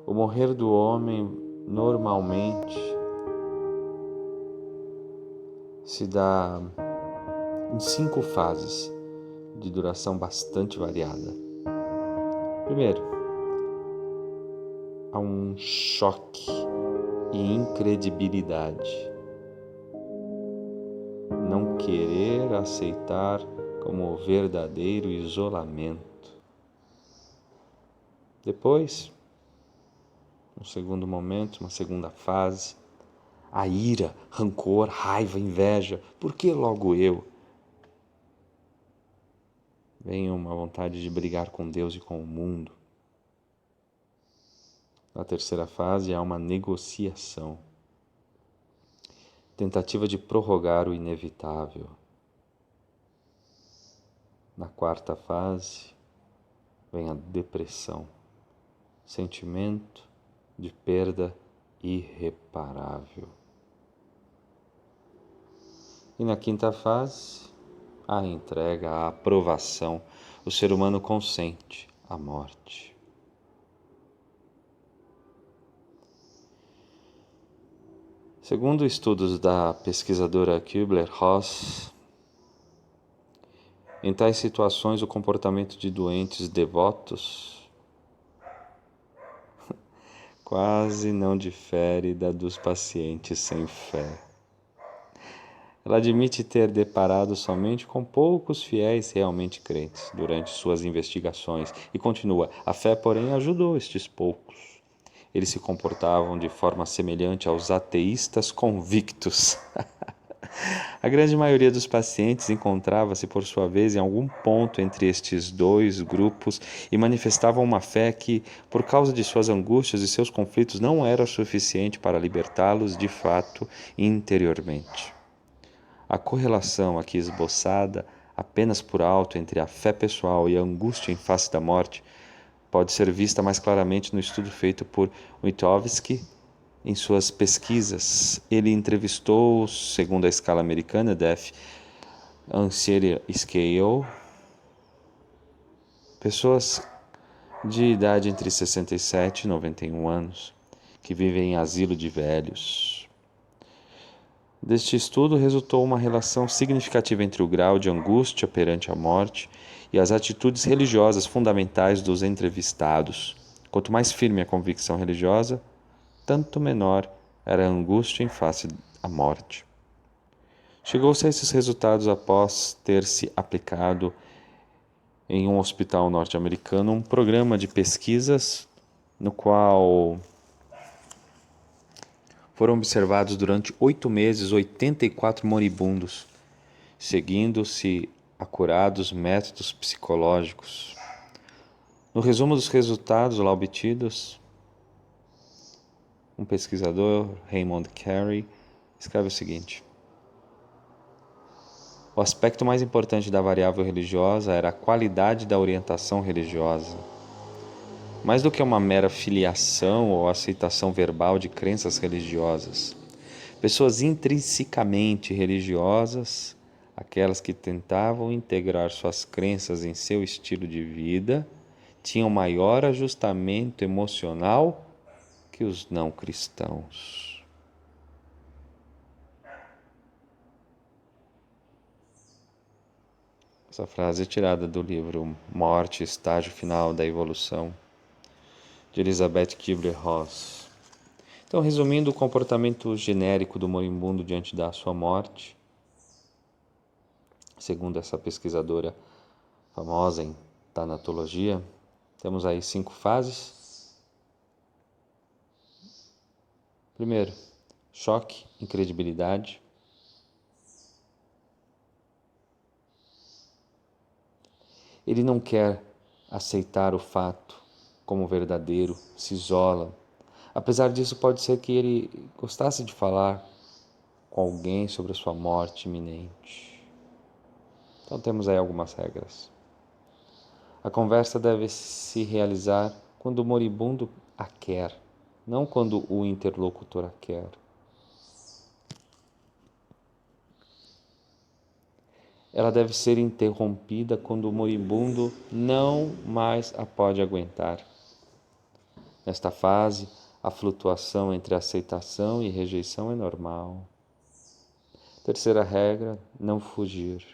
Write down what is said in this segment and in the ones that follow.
O morrer do homem normalmente se dá em 5 fases de duração bastante variada. Primeiro, há um choque e incredibilidade. Não querer aceitar como verdadeiro isolamento. Depois, um segundo momento, uma segunda fase, a ira, rancor, raiva, inveja. Por que logo eu? Vem uma vontade de brigar com Deus e com o mundo. Na terceira fase, há uma negociação. Tentativa de prorrogar o inevitável. Na quarta fase, vem a depressão. Sentimento de perda irreparável. E na quinta fase, a entrega, a aprovação. O ser humano consente a morte. Segundo estudos da pesquisadora Kübler-Ross, em tais situações o comportamento de doentes devotos quase não difere da dos pacientes sem fé. Ela admite ter deparado somente com poucos fiéis realmente crentes durante suas investigações e continua: a fé, porém, ajudou estes poucos. Eles se comportavam de forma semelhante aos ateístas convictos. A grande maioria dos pacientes encontrava-se, por sua vez, em algum ponto entre estes dois grupos e manifestavam uma fé que, por causa de suas angústias e seus conflitos, não era suficiente para libertá-los de fato interiormente. A correlação aqui esboçada apenas por alto entre a fé pessoal e a angústia em face da morte pode ser vista mais claramente no estudo feito por Witowski em suas pesquisas. Ele entrevistou, segundo a escala americana Death Anxiety Scale, pessoas de idade entre 67 e 91 anos que vivem em asilo de velhos. Deste estudo resultou uma relação significativa entre o grau de angústia perante a morte e as atitudes religiosas fundamentais dos entrevistados. Quanto mais firme a convicção religiosa, tanto menor era a angústia em face à morte. Chegou-se a esses resultados após ter-se aplicado em um hospital norte-americano um programa de pesquisas no qual foram observados durante 8 meses 84 moribundos, seguindo-se acurados métodos psicológicos. No resumo dos resultados lá obtidos, um pesquisador, Raymond Carey, escreve o seguinte: o aspecto mais importante da variável religiosa era a qualidade da orientação religiosa. Mais do que uma mera filiação ou aceitação verbal de crenças religiosas, pessoas intrinsecamente religiosas, aquelas que tentavam integrar suas crenças em seu estilo de vida, tinham maior ajustamento emocional que os não cristãos. Essa frase é tirada do livro Morte, Estágio Final da Evolução, de Elizabeth Kübler-Ross. Então, resumindo o comportamento genérico do moribundo diante da sua morte, segundo essa pesquisadora famosa em tanatologia, temos aí 5 fases. Primeiro, choque, incredibilidade. Ele não quer aceitar o fato como verdadeiro, se isola. Apesar disso, pode ser que ele gostasse de falar com alguém sobre a sua morte iminente. Então temos aí algumas regras. A conversa deve se realizar quando o moribundo a quer, não quando o interlocutor a quer. Ela deve ser interrompida quando o moribundo não mais a pode aguentar. Nesta fase, a flutuação entre aceitação e rejeição é normal. Terceira regra, não fugir.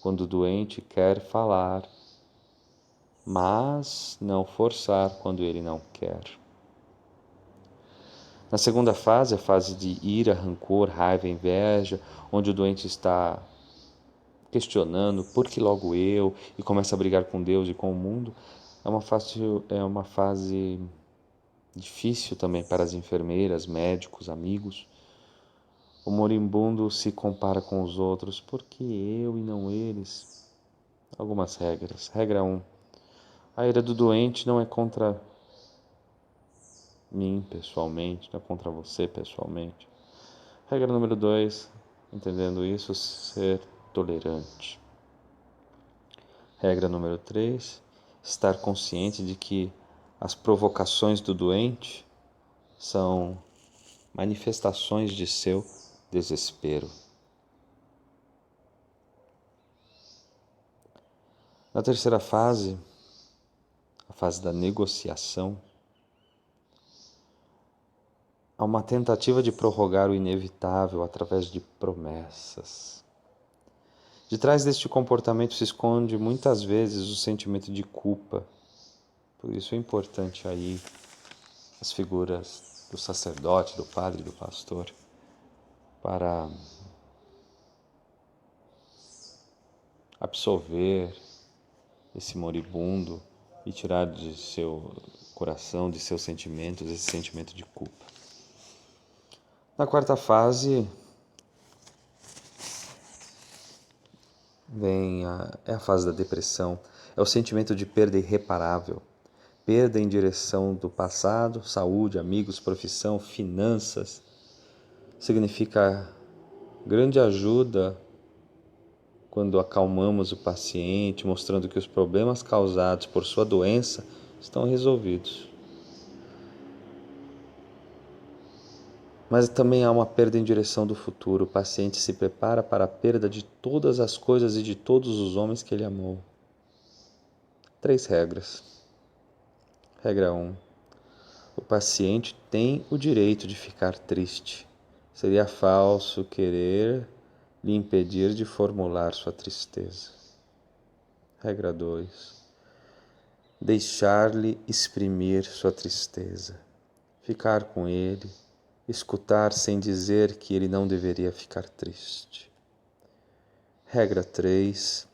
Quando o doente quer falar, mas não forçar quando ele não quer. Na segunda fase, a fase de ira, rancor, raiva, inveja, onde o doente está questionando por que logo eu e começa a brigar com Deus e com o mundo, é uma fase difícil também para as enfermeiras, médicos, amigos. O moribundo se compara com os outros, por que eu e não eles? Algumas regras. Regra 1. A ira do doente não é contra mim pessoalmente, não é contra você pessoalmente. Regra número 2, entendendo isso, ser tolerante. Regra número 3, estar consciente de que as provocações do doente são manifestações de seu desespero. Na terceira fase, a fase da negociação, há uma tentativa de prorrogar o inevitável através de promessas. De trás deste comportamento se esconde muitas vezes o sentimento de culpa. Por isso é importante aí as figuras do sacerdote, do padre, do pastor, para absolver esse moribundo e tirar de seu coração, de seus sentimentos, esse sentimento de culpa. Na quarta fase, é a fase da depressão, é o sentimento de perda irreparável, perda em direção do passado, saúde, amigos, profissão, finanças. Significa grande ajuda quando acalmamos o paciente, mostrando que os problemas causados por sua doença estão resolvidos. Mas também há uma perda em direção do futuro. O paciente se prepara para a perda de todas as coisas e de todos os homens que ele amou. 3 regras. Regra 1. O paciente tem o direito de ficar triste. Seria falso querer lhe impedir de formular sua tristeza. Regra 2. Deixar-lhe exprimir sua tristeza. Ficar com ele. Escutar sem dizer que ele não deveria ficar triste. Regra 3.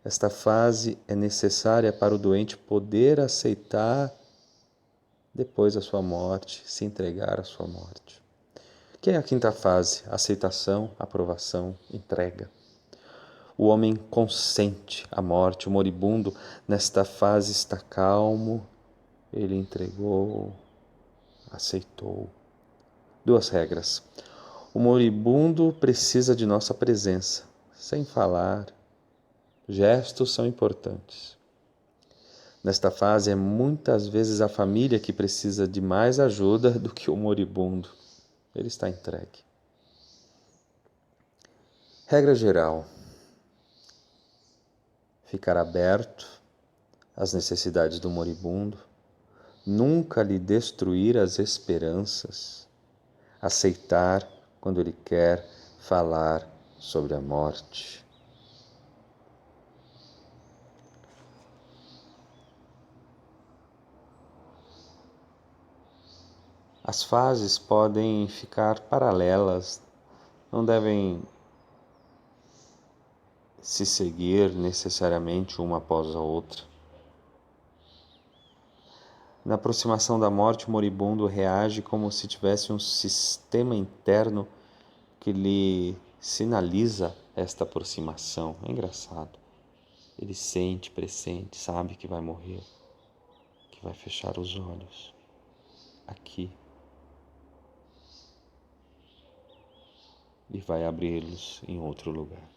Esta fase é necessária para o doente poder aceitar depois da sua morte, se entregar à sua morte. Que é a quinta fase? Aceitação, aprovação, entrega. O homem consente à morte, o moribundo nesta fase está calmo, ele entregou, aceitou. 2 regras. O moribundo precisa de nossa presença, sem falar. Gestos são importantes. Nesta fase é muitas vezes a família que precisa de mais ajuda do que o moribundo. Ele está entregue. Regra geral. Ficar aberto às necessidades do moribundo, nunca lhe destruir as esperanças, aceitar quando ele quer falar sobre a morte. As fases podem ficar paralelas, não devem se seguir necessariamente uma após a outra. Na aproximação da morte, o moribundo reage como se tivesse um sistema interno que lhe sinaliza esta aproximação. É engraçado. Ele sente, pressente, sabe que vai morrer, que vai fechar os olhos aqui e vai abri-los em outro lugar,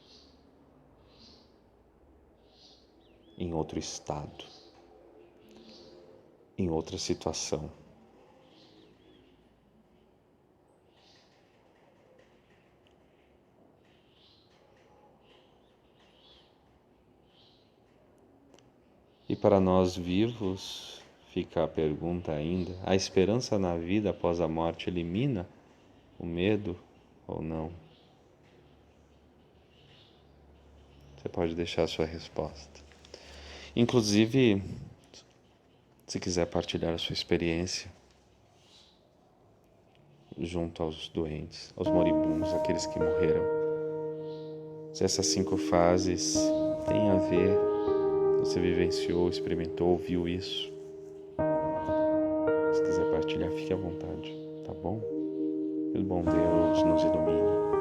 em outro estado, em outra situação. E para nós vivos, Fica a pergunta ainda: a esperança na vida após a morte elimina o medo ou não? Você pode deixar a sua resposta. Inclusive, se quiser partilhar a sua experiência junto aos doentes, aos moribundos, aqueles que morreram. Se essas 5 fases têm a ver, você vivenciou, experimentou, ouviu isso. Se quiser partilhar, fique à vontade, tá bom? Que o bom Deus nos ilumine.